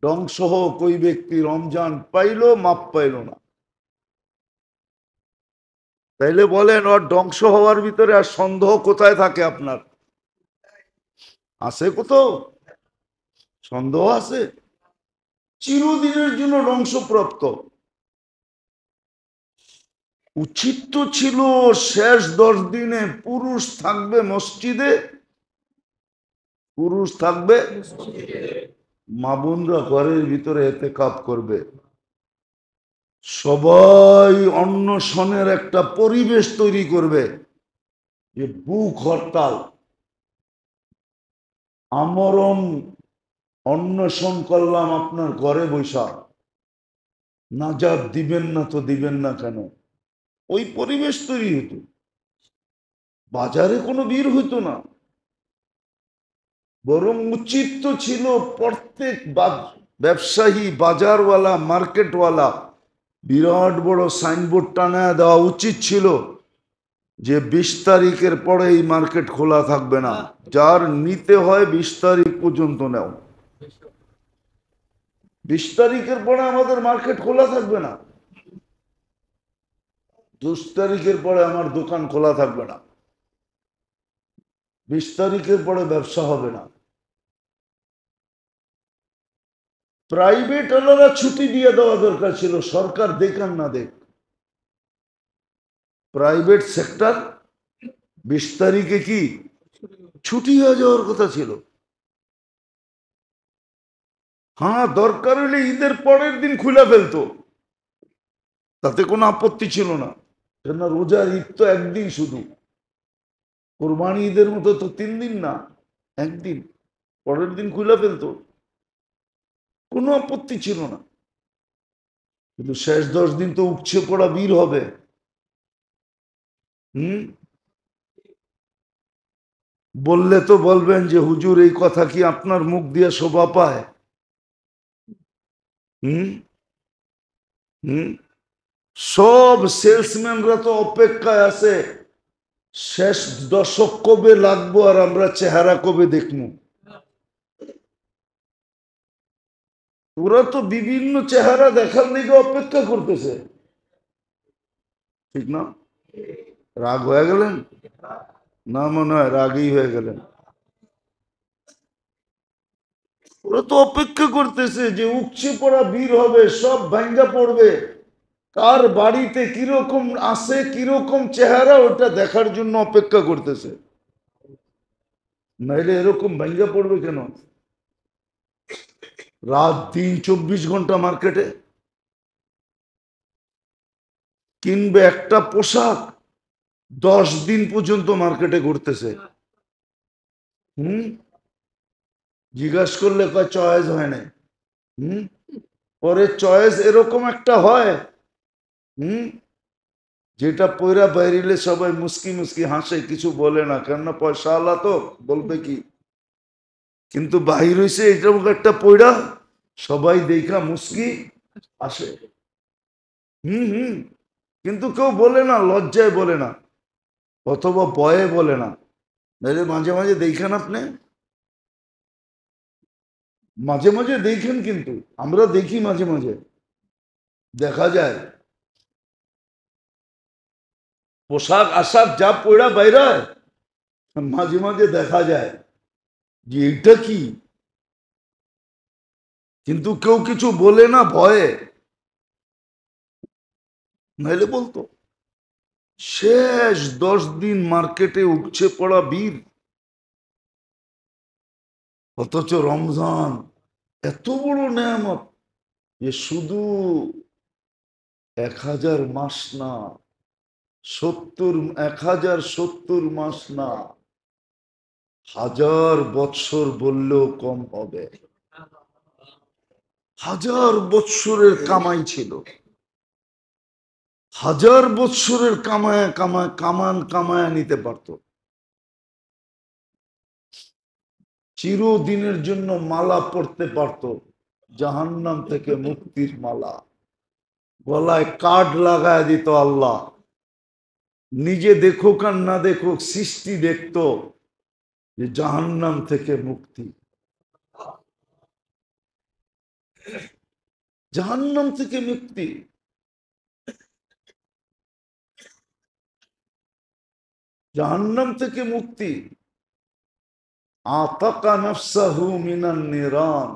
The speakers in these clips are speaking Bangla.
ধ্বংস হোক ওই ব্যক্তি, রমজান পাইলো মাপ পাইল না। তাইলে বলেন ওর ধ্বংস হওয়ার ভিতরে আর সন্দেহ কোথায় থাকে আপনার? আছে কোথাও সন্দেহ? আছে? চিরদিনের জন্য ধ্বংসপ্রাপ্ত। উচিত তো ছিল শেষ 10 দিনে পুরুষ থাকবে মসজিদে, পুরুষ থাকবে, মা বোনরা ঘরের ভিতরে এতেকাপ করবে, সবাই অন্নশনের একটা পরিবেশ তৈরি করবে, যে বুক হরতাল, আমরণ অন্বেষণ করলাম আপনার ঘরে বৈশা, নাজাত দিবেন না তো দিবেন না কেন? ওই পরিবেশ তৈরি হতো, বাজারে কোনো ভিড় হইতো না। বরং উচিত তো ছিল প্রত্যেক ব্যবসায়ী, বাজারওয়ালা, মার্কেটওয়ালা বিরাট বড় সাইনবোর্ড টানায় দেওয়া উচিত ছিল যে 20 তারিখের পরে এই মার্কেট খোলা থাকবে না, যার নিতে হয় 20 তারিখ পর্যন্ত নেও। 20 তারিখের পরে আমাদের মার্কেট খোলা থাকবে না, 20 তারিখের পরে আমার দোকান খোলা থাকবে না, 20 তারিখের পরে ব্যবসা হবে না। প্রাইভেট ওয়ালারা ছুটি দিয়ে দেওয়া দরকার ছিল, সরকার দেখান না দেখ। প্রাইভেট সেক্টর 20 তারিখে কি ছুটি হয়ে যাওয়ার কথা ছিল। হ্যাঁ, দরকার হলে ঈদের পরের দিন খুলে ফেলতো, তাতে কোনো আপত্তি ছিল না। কেন রোজার ঈদ তো একদিন শুধু, কোরবানি ঈদের মতো তো 3 দিন না, একদিন, পরের দিন খুলে ফেলতো, কোনো আপত্তি ছিল না। কিন্তু শেষ 10 দিন তো উপচে পড়া ভিড় হবে। বললে তো বলবেন যে হুজুর এই কথা কি আপনার মুখ দিয়ে শোভা পায়? সব সেলসম্যানরা তো অপেক্ষায় আছে শেষ দশক কবে লাগবো আর আমরা চেহারা কবে দেখবো। ওরা তো বিভিন্ন চেহারা দেখার দিকে অপেক্ষা করতেছে, ঠিক না? রাগ হয়ে গেলেন? না, মনে হয় রাগই হয়ে গেলেন। ওরা তো অপেক্ষা করতেছে যে উপচে পড়া ভিড় হবে, সব ভাঙ্গা পড়বে, কার বাড়িতে কিরকম আছে, কিরকম চেহারা, ওটা দেখার জন্য অপেক্ষা করতেছে। নাইলে এরকম ভাঙ্গা পড়বে কেন? রাত দিন 24 ঘন্টা মার্কেটে কিনবে একটা পোশাক, 10 দিন পর্যন্ত মার্কেটে ঘুরতেছে। জিজ্ঞাসা করলে কয় চয়েস হয় না। পরে চয়েস এরকম একটা হয় যেটা পয়রা বাইরিলে সবাই মুস্কি মুস্কি হাসে, কিছু বলে না, কেননা পয়সা আলা তো বলবে কি। কিন্তু বাহির হইছে এরকম একটা পয়রা, সবাই দেখা মুস্কি আসে। কিন্তু কেউ বলে না, লজ্জায় বলে না, অথবা ভয়ে বলে না। নাহলে মাঝে মাঝে দেখেন আপনি, মাঝে মাঝে দেখেন, কিন্তু আমরা দেখি মাঝে মাঝে, দেখা যায় পোশাক আশাক যা পয়রা বাইরে, মাঝে মাঝে দেখা যায় যে এটা কি, কিন্তু কেউ কিছু বলে না ভয়ে, নাইলে বলতো। শেষ 10 দিন মার্কেটে উপচে পড়া ভিড়, অথচ রমজান এত বড় নেয়ামত যে শুধু 1000 মাস না, 1070 মাস না, 1000 বৎসর বললেও কম হবে। 1000 বৎসরের কামাই ছিল, 1000 বৎসরের কামায় নিতে পারত। চিরদিনের জন্য মালা পড়তে পারত, জাহান্নাম থেকে মুক্তির মালা, গলায় কার্ড লাগায় দিত আল্লাহ। নিজে দেখুক আর না দেখুক, সৃষ্টি দেখত যে জাহান্নাম থেকে মুক্তি। জাহান্নাম থেকে মুক্তি। জাহান্নাম থেকে মুক্তি। আতাকা নাফসাহু মিনান নিরান,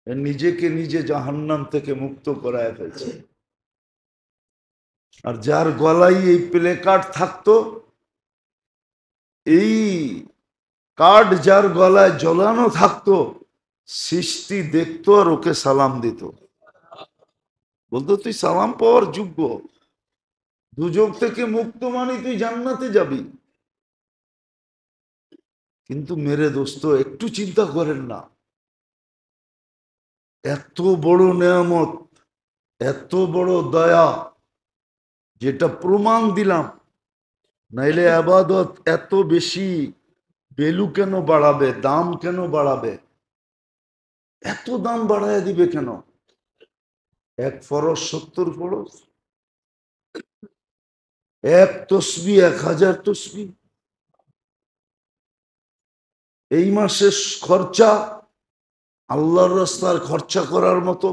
নিজেকে নিজে জাহান্নাম থেকে মুক্ত করায় ফেলছে। আর যার গলায় এই প্লে কার্ড থাকতো, এই কার্ড যার গলায় ঝোলানো থাকতো, সৃষ্টি দেখতো আর ওকে সালাম দিত, বলতো তুই সালাম পাওয়ার যোগ্য, দুজক থেকে মুক্ত মানে তুই জান্নাতে যাবি। কিন্তু মেরে দোস্ত একটু চিন্তা করেন না, এত বড় নেয়ামত, এত বড় দয়া, যেটা প্রমাণ দিলাম, নাইলে আবাদত এত বেশি ভ্যালু কেন বাড়াবে, দাম কেন বাড়াবে, এত দাম বাড়ায় দিবে কেন? এক ফরজ 70 ফরজ, এক তসবি 1000 তসবি। এই মাসের খরচা আল্লাহর রাস্তার খরচা করার মতো,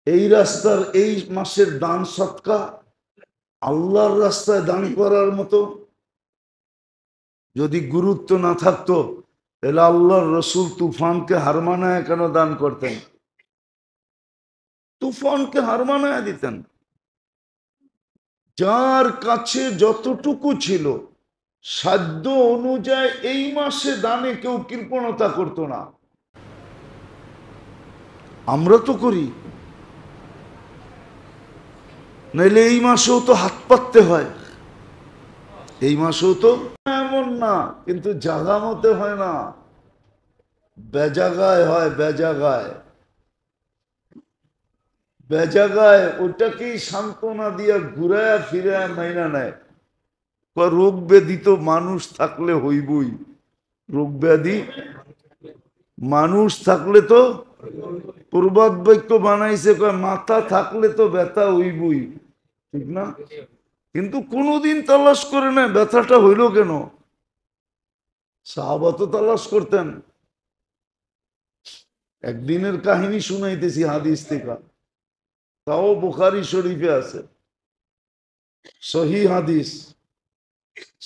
এই রাস্তার এই মাসের দান সৎকা আল্লাহর রাস্তায় দান করার মতো। যদি গুরুত্ব না থাকতো তাহলে আল্লাহর রসুল তুফানকে হার মানায় কেন দান করতেন? তুফানকে হার মানায় দিতেন। যার কাছে যতটুকু ছিল সাধ্য অনুযায়ী এই মাসে দানে কেউ কৃপণতা করতো না। আমরা তো করি, নাইলে এই মাসেও তো হাত পাততে হয়, এই মাসেও তো এমন না, কিন্তু জাগা মতে হয় না, বেজাগায় হয়, বেজাগায়। বেজাগায় ওটাকেই সান্ত্বনা দিয়া ঘুরায়া ফিরায়া মাইনা নেয়। রোগ ব্যাধি তো মানুষ থাকলে হইবই, রোগ ব্যাধি মানুষ থাকলে তো, প্রবাদ বাক্য বানাইছে কয় মাথা থাকলে তো ব্যথা হইবই, ঠিক না? কিন্তু কোনোদিন তালাশ করে না ব্যথাটা হইল কেন। সাহাবা তো তালাশ করতেন। একদিনের কাহিনী শুনাইতেছি হাদিস থেকে, তাও বুখারী শরীফে আছে, সহি হাদিস।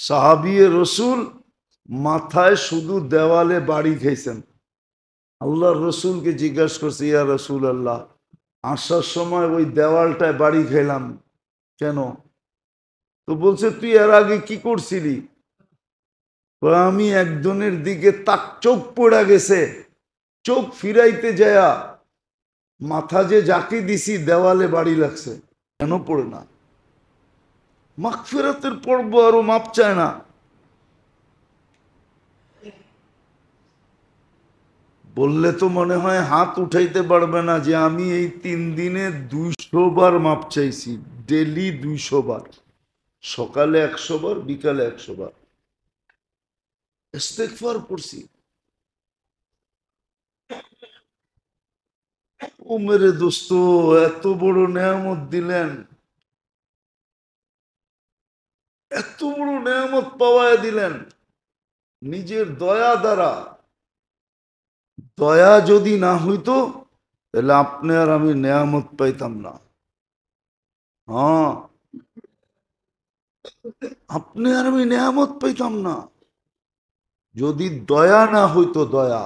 সাহাবিয়ে রসুল মাথায় শুধু দেওয়ালে বাড়ি খেয়েছেন। আল্লাহর রসুলকে জিজ্ঞাসা করছে, ইয়া রসুল আল্লাহ, আসার সময় ওই দেওয়ালটায় বাড়ি খেলাম কেন? তো বলছে তুই এর আগে কি করছিলি? আমি একজনের দিকে তাক চোখ পড়ে গেছে, চোখ ফিরাইতে যায়া মাথা যে জাকি দিছি দেওয়ালে বাড়ি লাগছে। কেন পড়ে না? মাগফিরাতের পর্ব আরো মাপ চায় না। বললে তো মনে হয় হাত উঠাইতে পারবে না যে আমি এই 3 দিনে 200 বার মাপ চাইছি, ডেলি 200 বার, সকালে 100 বার, বিকালে 100 বার ইস্তেগফার করছি। ও মেরে দোস্ত, এত বড় নেয়ামত দিলেন, এত বড় নেয়ামত পাওয়ায় দিলেন নিজের দয়া দ্বারা। দয়া যদি না হইতো তাহলে আপনি আর আমি নেয়ামত পাইতাম না। হ্যাঁ, আপনি আর আমি নেয়ামত পাইতাম না যদি দয়া না হইতো। দয়া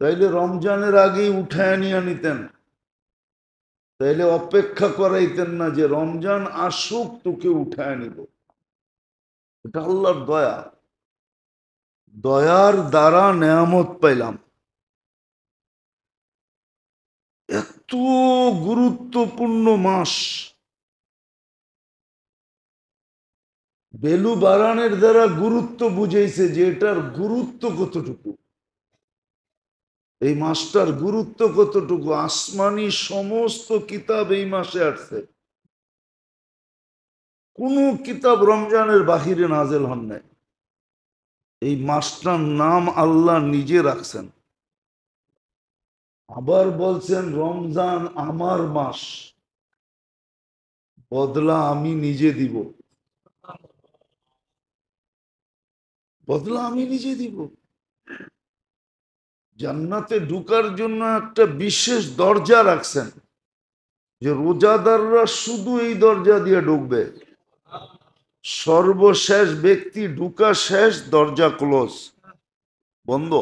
তাইলে রমজানের আগেই উঠায় নিয়ে নিতেন, তাইলে অপেক্ষা করাইতেন না যে রমজান আসুক তোকে উঠায় নিব। এটা আল্লাহর দয়া, দয়ার দ্বারা নেয়ামত পাইলাম। এত গুরুত্বপূর্ণ মাস, বেলু বারানের দ্বারা গুরুত্ব বুঝাইছে যে এটার গুরুত্ব কতটুকু, এই মাসটার গুরুত্ব কতটুকু। আসমানি সমস্ত কিতাব এই মাসে আসছে, কোন কিতাব রমজানের বাহিরে নাজেল হন নাই। এই মাসটার নাম আল্লাহ নিজে রাখছেন। আবার বলছেন রমজান আমার মাস, বদলা আমি নিজে দিব, বদলা আমি নিজে দিব। জান্নাতে ঢুকার জন্য একটা বিশেষ দরজা রাখছেন, যে রোজাদাররা শুধু এই দরজা দিয়ে ঢুকবে। সর্বশেষ ব্যক্তি ঢুকা শেষ, দরজা ক্লোজ, বন্ধ।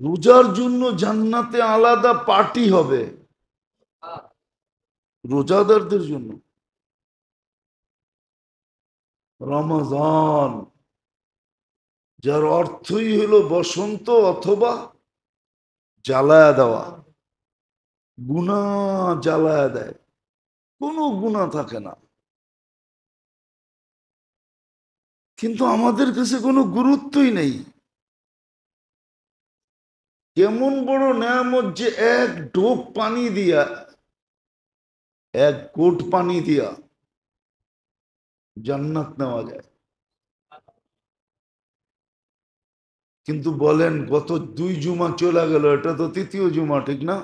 রোজার জন্য জান্নাতে আলাদা পার্টি হবে রোজাদারদের জন্য। রমজান, যার অর্থই হলো বসন্ত অথবা জ্বালায়া দেওয়া, গুনাহ জ্বালায়া দেয়, কোনো গুনাহ থাকে না। কিন্তু আমাদের কাছে কোনো গুরুত্বই নেই। কেমন বড় নেয়ামত যে এক ঢোক পানি দিয়া, এক কোট পানি দিয়া জান্নাত নেওয়া যায়। কিন্তু বলেন, গত 2 জুমা চলে গেল, এটা তো তৃতীয় জুমা, ঠিক না?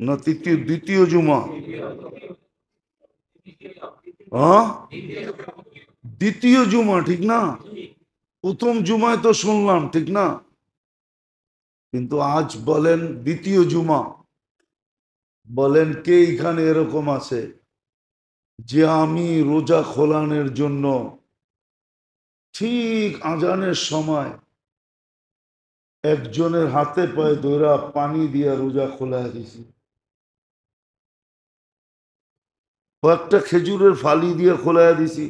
না দ্বিতীয় জুমা? হ্যাঁ, দ্বিতীয় জুমা, ঠিক না? প্রথম জুমায় তো শুনলাম, ঠিক না? কিন্তু আজ বলেন দ্বিতীয় জুমা। বলেন কে এখানে এরকম আছে যে আমি রোজা খোলানোর জন্য ঠিক আজানের সময় একজনের হাতে পায়ে ধরা পানি দিয়া রোজা খোলা দিছি, কয়েকটা খেজুরের ফালি দিয়ে খোলা দিছি?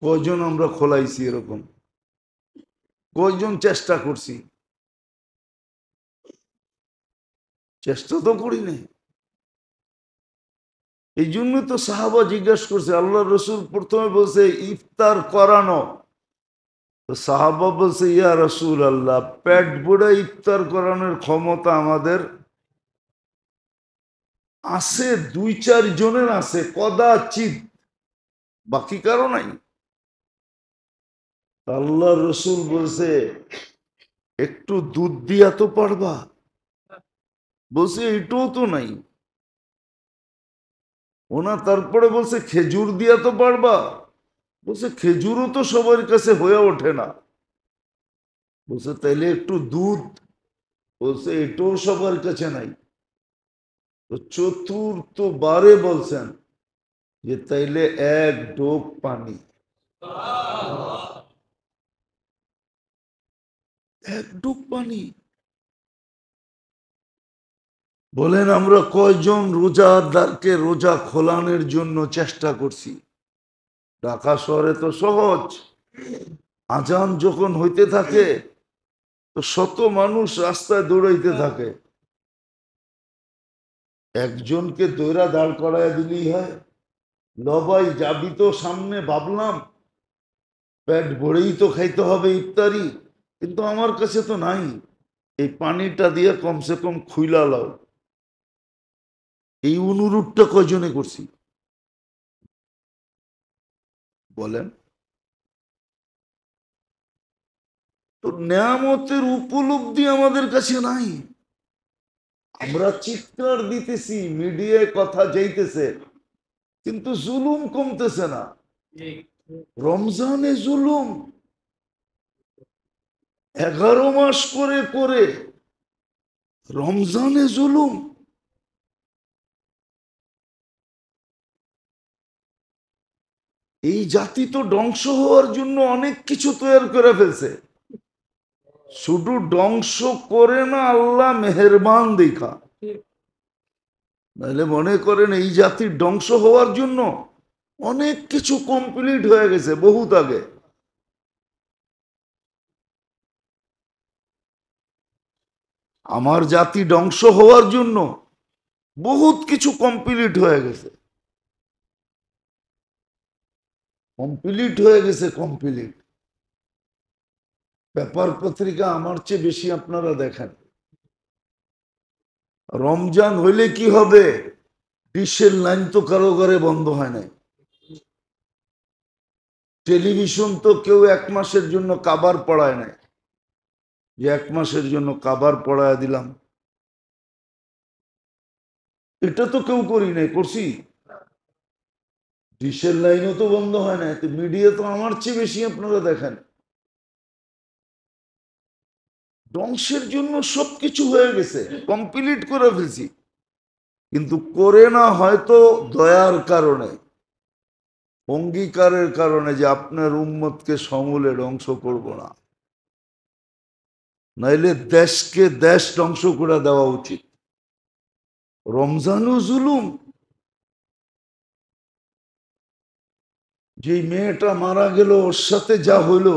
কয়জন আমরা খোলাইছি এরকম? কয়জন চেষ্টা করছি? চেষ্টা তো করি নাই। এই জন্য তো সাহাবা জিজ্ঞাসা করছে, আল্লাহ রসুল প্রথমে বলছে ইফতার করানো, তো সাহাবা বলছে ইয়া রসুল আল্লাহ, পেট ভরে ইফতার করানোর ক্ষমতা আমাদের আছে, 2-4 জনের আছে, কদাচিৎ, বাকি কারো নাই। আল্লাহ রসুল বলছে একটু দুধ দিয়া তো পারবা? বলছে এটাও তো নাই। ওনা তারপরে বলছে খেজুর দিয়া তো পারবা? বলছে খেজুরও তো সবার কাছে হয়ে ওঠে না। বলছে তাইলে একটু দুধ? বলছে এটাও সবার কাছে নাই। তো চতুর্থ বারে বলছেন যে তাইলে এক ঢোক পানি, এক ঢোক পানি। বলেন আমরা কয়জন রোজাদারকে রোজা খোলানোর জন্য চেষ্টা করছি? ঢাকা শহরে তো সহজ, আজান যখন হইতে থাকে তো শত মানুষ রাস্তায় দৌড়াইতে থাকে, একজনকে দৌড়া দাঁড় করায় দিলেই হয়। লবাই যাবি তো সামনে, ভাবলাম পেট ভরেই তো খাইতে হবে ইফতারি, কিন্তু আমার কাছে তো নাই, এই পানিটা দিয়ে কমসে কম খুইলা লাও। এই অনুরোধটা কয়জনে করছি বলেন? তো নেয়ামতের উপলব্ধি আমাদের কাছে নাই। আমরা চিৎকার দিতেছি, মিডিয়ায় কথা যাইতেছে, কিন্তু জুলুম কমতেছে না। রমজানে জুলুম 11 মাস করে করে, রমজানে জুলুম। এই জাতি তো ধ্বংস হওয়ার জন্য অনেক কিছু তৈরি করে ফেলছে, শুধু ধ্বংস করে না, আল্লাহ মেহেরবান দেখা। নাহলে মনে করেন এই জাতির ধ্বংস হওয়ার জন্য অনেক কিছু কমপ্লিট হয়ে গেছে বহুত আগে। আমার জাতি ধ্বংস হওয়ার জন্য বহুত কিছু কমপ্লিট হয়ে গেছে, কমপ্লিট হয়ে গেছে, কমপ্লিট। পেপার পত্রিকা আমার চেয়ে বেশি আপনারা দেখেন। রমজান হইলে কি হবে? ডিশের লাইন তো কারো ঘরে বন্ধ হয় নাই, টেলিভিশন তো কেউ 1 মাসের জন্য কাবার পড়ায় নাই, যে 1 মাসের জন্য কাবার পড়ায় দিলাম, এটা তো কেউ করি নাই, করছি? ডিশের লাইনও তো বন্ধ হয় না, মিডিয়া তো আমার চেয়ে বেশি আপনারা দেখেন। ধ্বংসের জন্য সবকিছু হয়ে গেছে, কমপ্লিট করে ফেলছি, কিন্তু করে না হয়তো দয়ার কারণে, অঙ্গীকারের কারণে যে আপনার উম্মতকে সমূলে ধ্বংস করব না, নাইলে দেশকে দেশ ধ্বংস করে দেওয়া উচিত। রমজানও জুলুম। যে মেয়েটা মারা গেল, ওর সাথে যা হইল,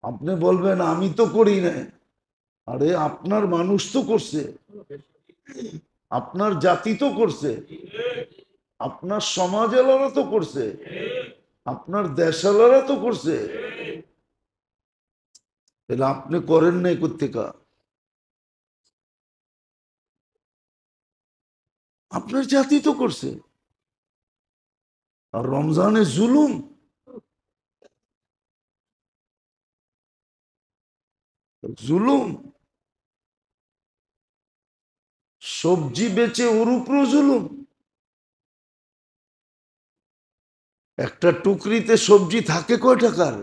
আপনি বলবেন আমি তো করি নাই। আরে আপনার মানুষ তো করছে, আপনার জাতি তো করছে, আপনার সমাজেলারা তো করছে, আপনার দেশালারা তো করছে, তাহলে আপনি করেন নাই কোত্থেকা? আপনার জাতি তো করছে। আর রমজানে জুলুম, জুলুম। সবজি বেচে ওর উপরও জুলুম। একটা টুকরিতে সবজি থাকে কয় টাকার?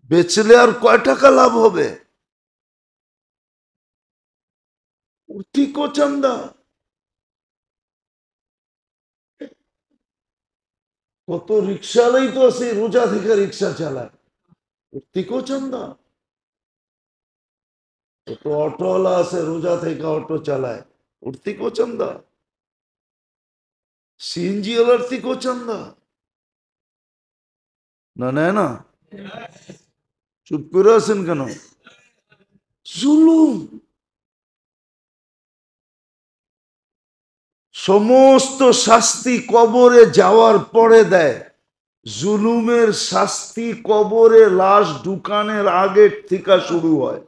বেচলে আর কয় টাকা লাভ হবে? চান্দা। কত রিক্সাওয়ালাই তো আছে রোজা থেকে রিক্সা চালায়, চান্দা। কত অটোওয়ালা আছে রোজা থেকে অটো চালায়, চান্দা। সিএনজি ওয়ালার থেকেও চান্দা। না নেয় না? চুপ করে আছেন কেন? জুলুম। সমস্ত শাস্তি কবরে যাওয়ার পরে দেয়, জুলুমের শাস্তি কবরে লাশ ঢুকানের আগের থেকে শুরু হয়।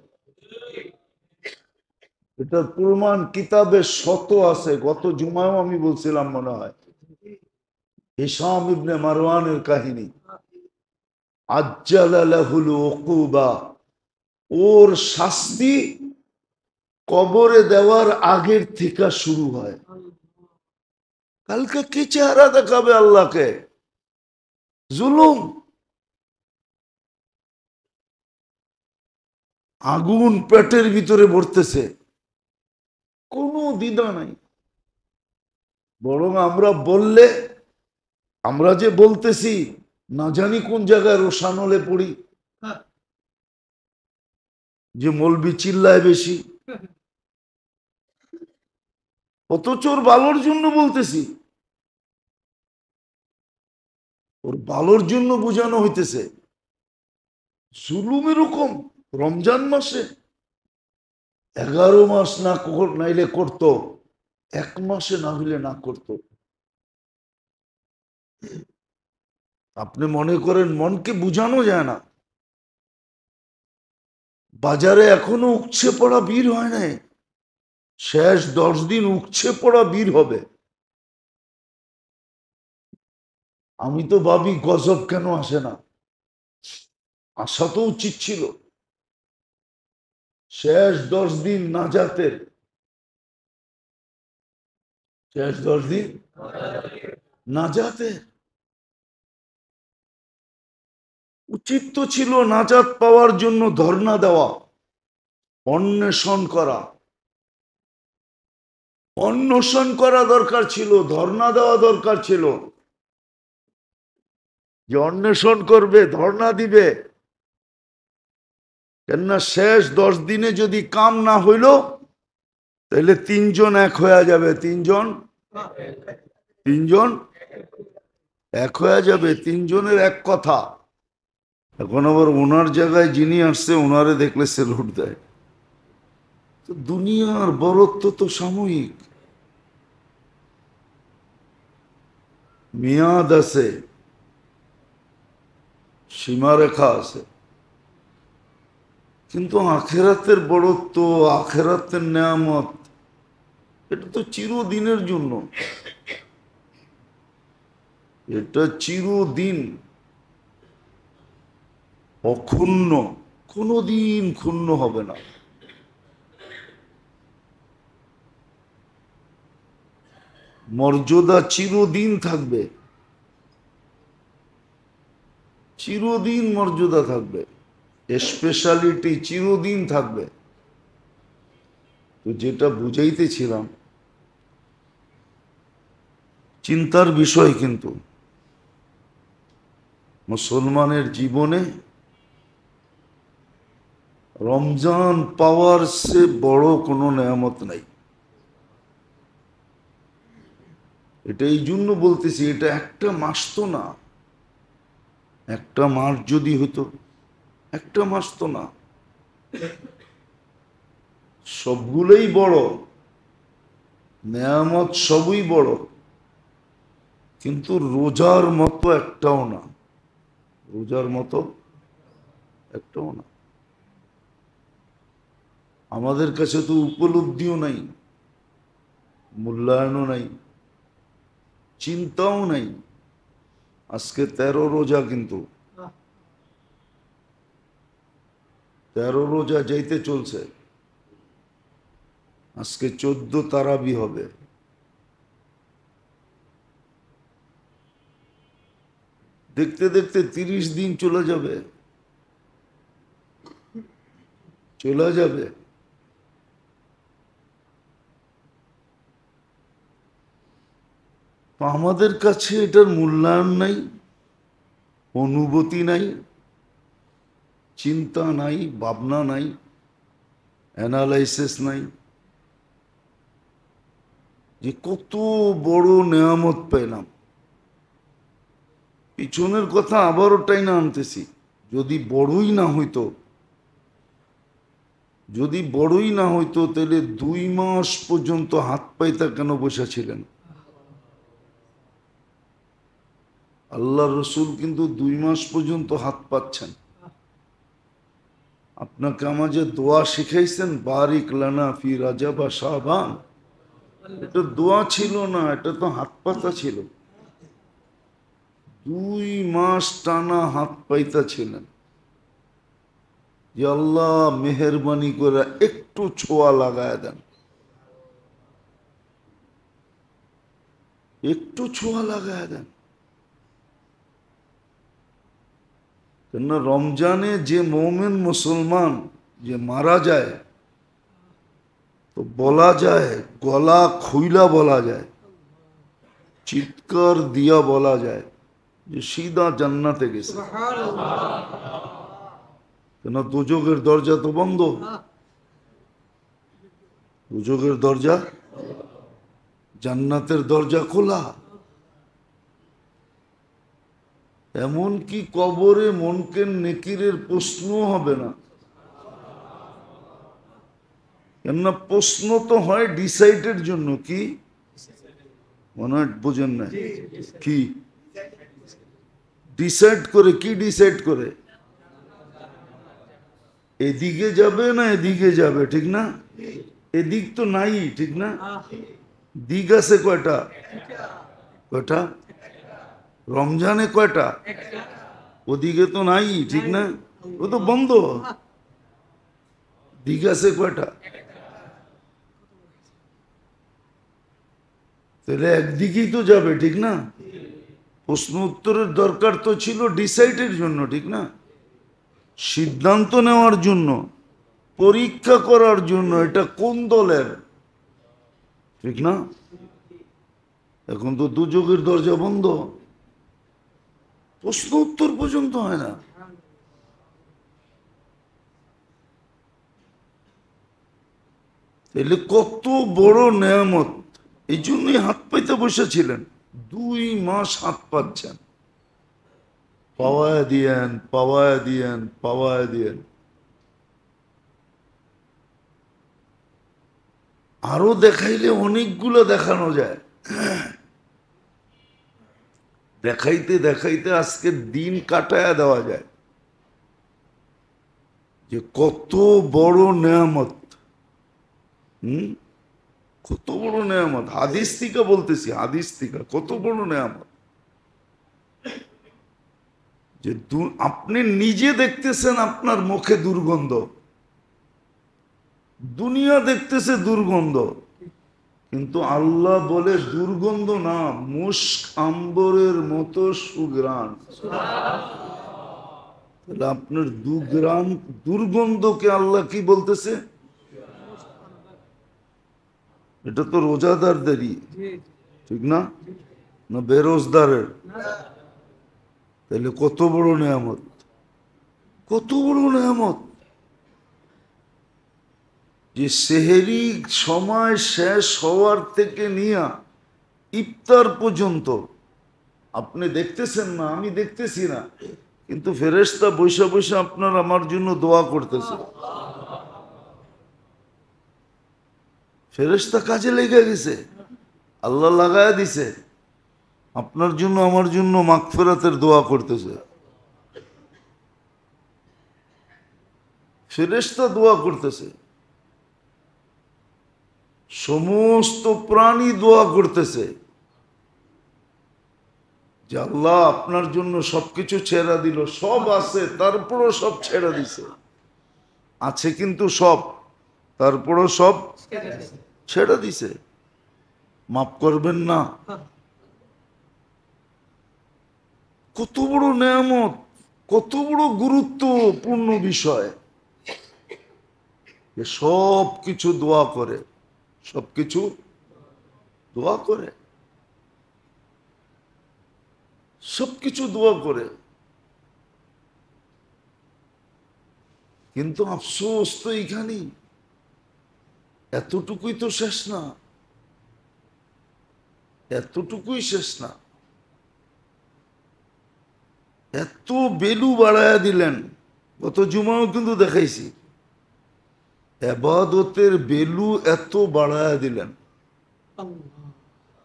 এটার প্রমাণ কিতাবে শত আছে। গত জুমায়ও আমি বলছিলাম মনে হয়, হিশাম ইবনে মারওয়ানের কাহিনী। আজ্জালা লাহুল উকুবা, ওর শাস্তি কবরে দেওয়ার আগের থেকে শুরু হয়। কালকে কি চেহারা দেখাবে আল্লাহকে? জুলুম। আগুন পেটের ভিতরে ভরতেছে, কোনো দ্বিধা নাই। বরং আমরা বললে, আমরা যে বলতেছি না জানি কোন জায়গায় রোশানলে পড়ি, যে মলবি চিল্লায় বেশি, অথচ ওর ভালোর জন্য বলতেছি, ওর ভালোর জন্য বোঝানো হইতেছে। জুলুম এরকম। রমজান মাসে 11 মাস না নাইলে করত, 1 মাসে না হইলে না করত। আপনি মনে করেন মনকে বুঝানো যায় না? বাজারে এখনো উকছে পড়া বীর হয় নাই, শেষ 10 দিন উকছে পড়া বীর হবে। আমি তো ভাবি গজব কেন আসে না, আসা তো উচিত ছিল। শেষ 10 দিন নাজাতের, শেষ 10 দিন নাজাতের। উচিত তো ছিল নাজাত পাওয়ার জন্য ধর্ণা দেওয়া, অন্বেষণ করা, অন্বেষণ করা দরকার ছিল, ধর্ণা দেওয়া দরকার ছিল। যে অন্বেষণ করবে, ধর্ণা দিবে। কেননা শেষ 10 দিনে যদি কাম না হইল, তাহলে 3 জন এক হয়ে যাবে, 3 জন এক হয়ে যাবে, 3 জনের এক কথা। এখন আবার ওনার জায়গায় যিনি আসছে, ওনারে দেখলে সেলুট দেয়। তো দুনিয়ার বরত্ব তো সাময়িক, মেয়াদ আছে, সীমারেখা আছে। কিন্তু আখেরাতের বড়ত্ব, আখেরাতের নেয়ামত, এটা তো চিরদিনের জন্য, এটা চিরদিন অক্ষুণ্ণ, কোনোদিন ক্ষুণ্ণ হবে না। মর্যাদা চিরদিন থাকবে, চিরদিন মর্যাদা থাকবে, স্পেশালিটি চিরদিন থাকবে। তো যেটা বুঝাইতেছিলাম, চিন্তার বিষয় কিন্তু মুসলমানের জীবনে রমজান পাওয়ার সে বড় কোনো নেয়ামত নাই। এটা এই জন্য বলতেছি, এটা একটা মাস তো না। একটা মাস যদি হতো, একটা মাস তো না। সবগুলোই বড় নেয়ামত, সবই বড়, কিন্তু রোজার মতো একটাও না, রোজার মতো একটাও না। আমাদের কাছে তো উপলব্ধিও নাই, মূল্যায়নও নাই, চিন্তাও নাই। আজকে 13 রোজা, কিন্তু 13 রোজা যাইতে চলছে। আজকে 14 তারাবি হবে। দেখতে দেখতে 30 দিন চলে যাবে, চলে যাবে। আমাদের কাছে এটার মূল্যায়ন নাই, অনুভূতি নাই, চিন্তা নাই, ভাবনা নাই, অ্যানালাইসিস নাই, যে কত বড় নেয়ামত পেলাম। পিছনের কথা আবারও টাইনা আনতেছি। যদি বড়ই না হইতো, যদি বড়ই না হইতো, তাহলে 2 মাস পর্যন্ত হাত পাইতা কেন বসেছিলেন? আল্লাহ রসুল কিন্তু 2 মাস পর্যন্ত হাত পাচ্ছেন। আপনাকে আমাকে দোয়া শিখাইছেন, বারিক লানা ফি রাজাব বা শাবান। এটা দোয়া ছিল না, এটা তো হাত পাতা ছিল। 2 মাস টানা হাত পাইতা ছিলেন যে আল্লাহ মেহেরবানি করে একটু ছোঁয়া লাগায় দেন, একটু ছোঁয়া লাগায় দেন। কেননা রমজানে যে মুমিন মুসলমান যে মারা যায়, তো বলা যায়, গলা খুইলা বলা যায়, চিৎকার দিয়া বলা যায় যে সিধা জান্নাতে গেছে। কেন দুজকের দরজা তো বন্ধ, দুজকের দরজা, জান্নাতের দরজা খোলা। এমনকি কবরে মুনকির নেকিরের প্রশ্ন হবে না। কেননা প্রশ্ন তো হয় ডিসাইডের জন্য। কি মনে হয় বোঝেন না? কি ডিসাইড করে? কি ডিসাইড করে? এদিকে যাবে না এদিকে যাবে, ঠিক না? এদিক তো নাই, ঠিক না? দিক আছে কয়টা? কয়টা? রমজানে কয়টা? ওদিকে তো নাই, ঠিক না? ও তো বন্ধ। দিক আছে কয়টা? তাহলে একদিকেই তো যাবে, ঠিক না? প্রশ্ন উত্তরের দরকার তো ছিল ডিসাইডের জন্য, ঠিক না? সিদ্ধান্ত নেওয়ার জন্য, পরীক্ষা করার জন্য এটা কোন দলের, ঠিক না? এখন তো দুযোগের দরজা বন্ধ, প্রশ্ন উত্তর পর্যন্ত হয় না। তাহলে কত বড় নেয়ামত! এই জন্যই হাত পাইতে বসেছিলেন। 2 মাস হাত পাচ্ছেন, পাওয়ায় দিয়েন, পাওয়ায় দিয়েন, পাওয়ায় দিয়েন। আরো দেখাইলে অনেকগুলো দেখানো যায়। দেখাইতে দেখাইতে আজকে দিন কাটায়া দেওয়া যায় যে কত বড় নেয়ামত। কত বড় নেয়ামত! হাদিস থেকে বলতেছি, হাদিস থেকে কত বড় নেয়ামত যে আপনি নিজে দেখতেছেন আপনার মুখে দুর্গন্ধ, দুনিয়া দেখতেছে দুর্গন্ধ, কিন্তু আল্লাহ বলে দুর্গন্ধ না, মুস্ক আম্বরের মতো সুঘ্রাণ। তাহলে আপনার দুর্গন্ধকে আল্লাহ কি বলতেছে? এটা তো রোজাদারদেরই, ঠিক না? না বেরোজদারের? তাহলে কত বড় নেয়ামত, কত বড় নেয়ামত যে সেহেরি সময় শেষ হওয়ার থেকে নিয়ে ইফতার পর্যন্ত আপনি দেখতেছেন না, আমি দেখতেছি না, কিন্তু ফেরেশতা বৈশা বৈশা আপনার আমার জন্য দোয়া করতেছে। ফেরেশতা কাজে লেগে গেছে, আল্লাহ লাগায়া দিছে, আপনার জন্য আমার জন্য মাগফিরাতের দোয়া করতেছে। ফেরেশতা দোয়া করতেছে, সমস্ত প্রাণী দোয়া করতেছে যে আল্লাহ আপনার জন্য সবকিছু ছেড়া দিল, সব আছে তারপরও সব ছেড়া দিছে, আছে কিন্তু সব, তারপরও সব ছেড়ে দিছে, মাফ করবেন না? কত বড় নেয়ামত, কত বড় গুরুত্বপূর্ণ বিষয় যে সব কিছু দোয়া করে, সবকিছু দোয়া করে, সবকিছু দোয়া করে। কিন্তু আফসোস তো এইখানেই, এতটুকুই তো শেষ না, এতটুকুই শেষ না, এত বেলু বাড়ায়া দিলেন। গত জুমাও কিন্তু দেখাইছি, এবাদতের বেলু এত বাড়ায়া দিলেন,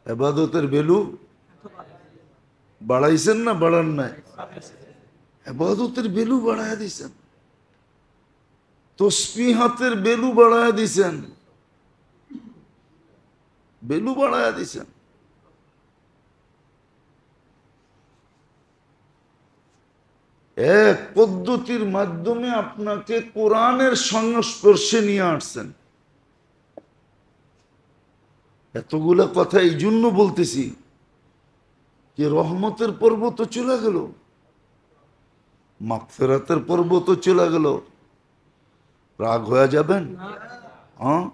এবাদতের বেলু বাড়াইছেন না বাড়ান নাই? এবাদতের বেলু বাড়ায়া দিছেন, তসবিহাতের বেলু বাড়ায়া দিছেন, বেলু বাড়ায়া দিছেন। এক পদ্ধতির মাধ্যমে আপনাকে কোরআনের সংস্পর্শে নিয়ে আসছেন। এতগুলা কথা এই জন্য বলতেছি যে রহমতের পর্ব তো চলে গেল, মাগফিরাতের পর্ব তো চলে গেল, রাগ হয়ে যাবেন? হ্যাঁ,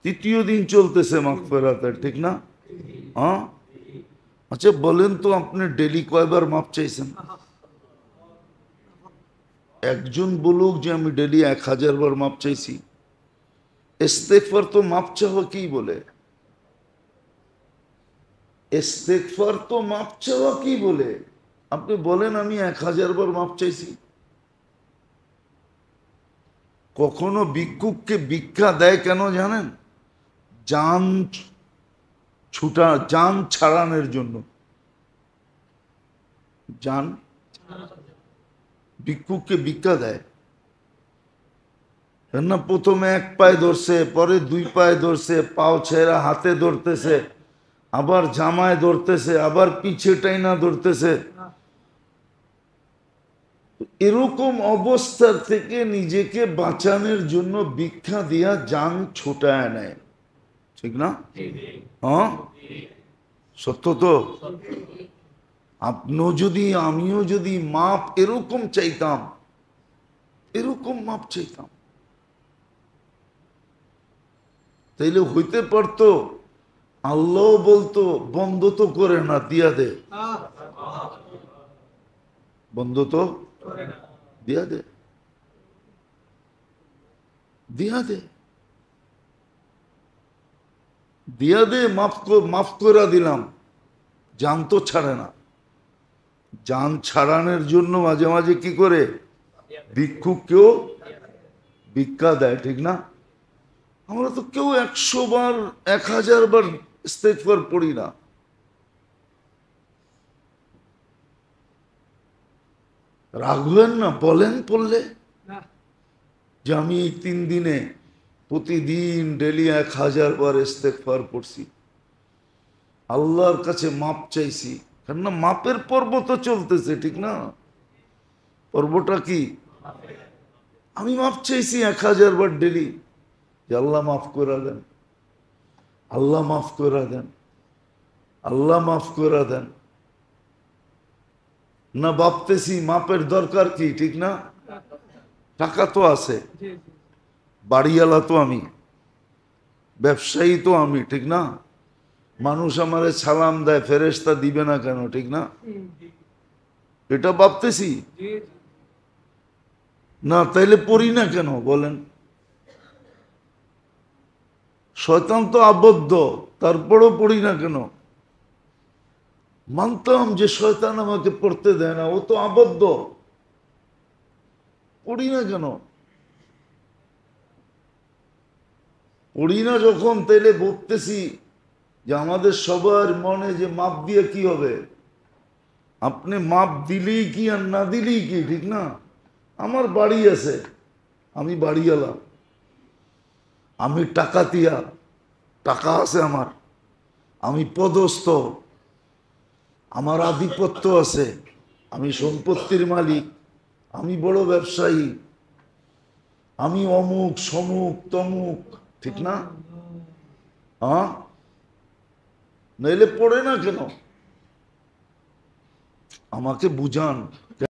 তৃতীয় দিন চলতেছে মাগফিরাতের, ঠিক না? হ্যাঁ, আচ্ছা বলেন তো আপনি ডেলি কয়বার মাপ চাইছেন? একজন বলুক যে আমি ডেলি 1000 বার মাপ চাইছি। ইস্তেগফার তো মাপ চাওয়া কি বলে? ইস্তেগফার তো মাপ চাওয়া কি বলে? আপনি বলেন আমি 1000 বার মাপ চাইছি। কখনো ভিক্ষুককে ভিক্ষা দেয় কেন জানেন? জান জান ছাড়ানোর জন্য। জান, ভিক্ষুককে ভিক্ষা দেয় না, প্রথমে এক পায়ে ধরছে, পরে 2 পায়ে ধরছে, পাও ছেড়া হাতে ধরতেছে, আবার জামায় ধরতেছে, আবার পিছে টাইনা ধরতেছে। এরকম অবস্থার থেকে নিজেকে বাঁচানোর জন্য ভিক্ষা দিয়া জান ছুটায় নেয়, ঠিক না? হ্যাঁ, সত্য তো। আপনিও যদি আমিও যদি মাপ এরকম চাইতাম, এরকম মাপ চাইতাম, তাইলে হইতে পারতো আল্লাহ বলতো বন্ধ তো করে না, দিয়া দে, বন্ধ তো দিয়া দে, দিয়া দে, দিয়া দে, মাফ করে দিলাম। জান তো ছাড়ে না, জান ছাড়ানোর জন্য মাঝে মাঝে কি করে? ভিক্ষুককেও ভিক্ষা দেয়, ঠিক না? আমরা তো কেউ 100 বার 1000 বার ইস্তেগফার পড়ি না। রাখবেন না, বলেন পড়লে যে আমি এই 3 দিনে প্রতিদিন ডেলি 1000 বার ইস্তেগফার পড়ছি, আল্লাহর কাছে মাপ চাইছি। কেননা মাপের পর্ব তো চলতেছে, ঠিক না? পর্বটা কি? আমি মাপ চাইছি 1000 বার ডেলি, যে আল্লাহ মাফ করে দেন। আল্লাহ মাফ করে দেন, আল্লাহ মাফ করে দেন। না ভাবতেছি মাপের দরকার কি, ঠিক না? টাকা তো আছে, বাড়িওয়ালা তো আমি, ব্যবসায়ী তো আমি, ঠিক না? মানুষ আমারে সালাম দেয়, ফেরেশতা দিবে না কেন, ঠিক না? এটা ভাবতেছি না, তাইলে পড়ি না কেন বলেন? শয়তান তো আবদ্ধ, তারপরও পড়ি না কেন? মানতাম যে শয়তান আমাকে পড়তে দেয় না, ও তো আবদ্ধ, পড়ি না কেন? পড়ি না যখন, তাইলে ভাবতেছি যে আমাদের সবার মনে যে মাপ দিয়ে কি হবে? আপনি মাপ দিলেই কি আর না দিলেই কি, ঠিক না? আমার বাড়ি আছে, আমি বাড়িওয়ালা, আমি টাকাতিয়া, টাকা আছে আমার, আমি পদস্থ, আমার আধিপত্য আছে, আমি সম্পত্তির মালিক, আমি বড় ব্যবসায়ী, আমি অমুক সমুক তমুক, ঠিক না? হ্যাঁ, নইলে পড়ে না কেন? আমাকে বুঝান।